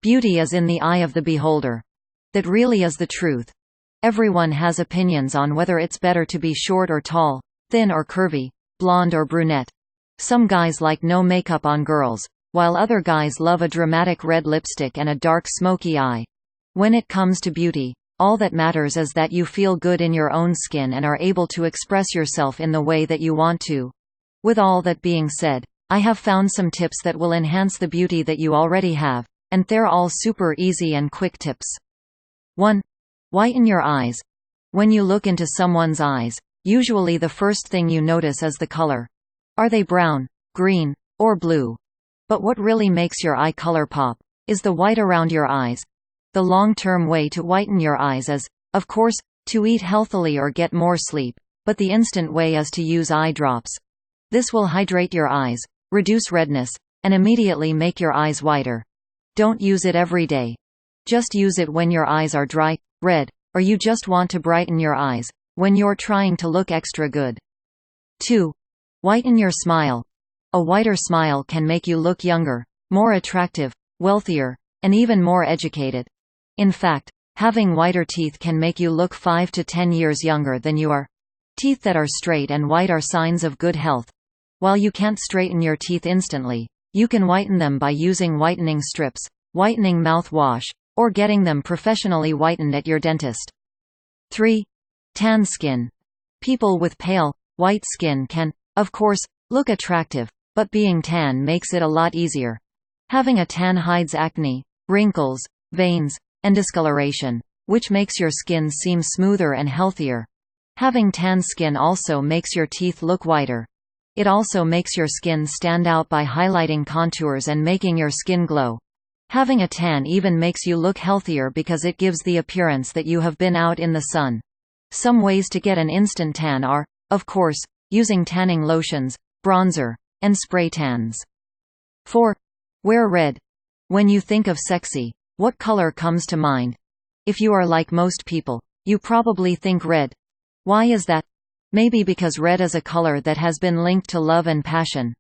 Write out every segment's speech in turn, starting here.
Beauty is in the eye of the beholder. That really is the truth. Everyone has opinions on whether it's better to be short or tall, thin or curvy, blonde or brunette. Some guys like no makeup on girls, while other guys love a dramatic red lipstick and a dark smoky eye. When it comes to beauty, all that matters is that you feel good in your own skin and are able to express yourself in the way that you want to. With all that being said, I have found some tips that will enhance the beauty that you already have, and they're all super easy and quick tips. 1. Whiten your eyes. When you look into someone's eyes, usually the first thing you notice is the color. Are they brown, green, or blue? But what really makes your eye color pop is the white around your eyes. The long-term way to whiten your eyes is, of course, to eat healthily or get more sleep, but the instant way is to use eye drops. This will hydrate your eyes, reduce redness, and immediately make your eyes whiter. Don't use it every day. Just use it when your eyes are dry, red, or you just want to brighten your eyes, when you're trying to look extra good. 2. Whiten your smile. A whiter smile can make you look younger, more attractive, wealthier, and even more educated. In fact, having whiter teeth can make you look 5 to 10 years younger than you are. Teeth that are straight and white are signs of good health. While you can't straighten your teeth instantly, you can whiten them by using whitening strips, whitening mouthwash, or getting them professionally whitened at your dentist. 3. Tan skin. People with pale, white skin can, of course, look attractive, but being tan makes it a lot easier. Having a tan hides acne, wrinkles, veins, and discoloration, which makes your skin seem smoother and healthier. Having tan skin also makes your teeth look whiter. It also makes your skin stand out by highlighting contours and making your skin glow. Having a tan even makes you look healthier because it gives the appearance that you have been out in the sun. Some ways to get an instant tan are, of course, using tanning lotions, bronzer, and spray tans. 4. Wear red. When you think of sexy, what color comes to mind? If you are like most people, you probably think red. Why is that? Maybe because red is a color that has been linked to love and passion.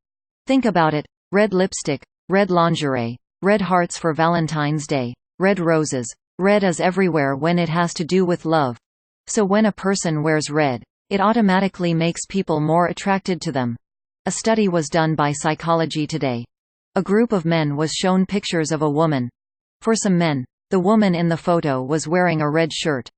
Think about it: red lipstick, red lingerie, red hearts for Valentine's Day, red roses. Red is everywhere when it has to do with love. So when a person wears red, it automatically makes people more attracted to them. A study was done by Psychology Today. A group of men was shown pictures of a woman. For some men, the woman in the photo was wearing a red shirt.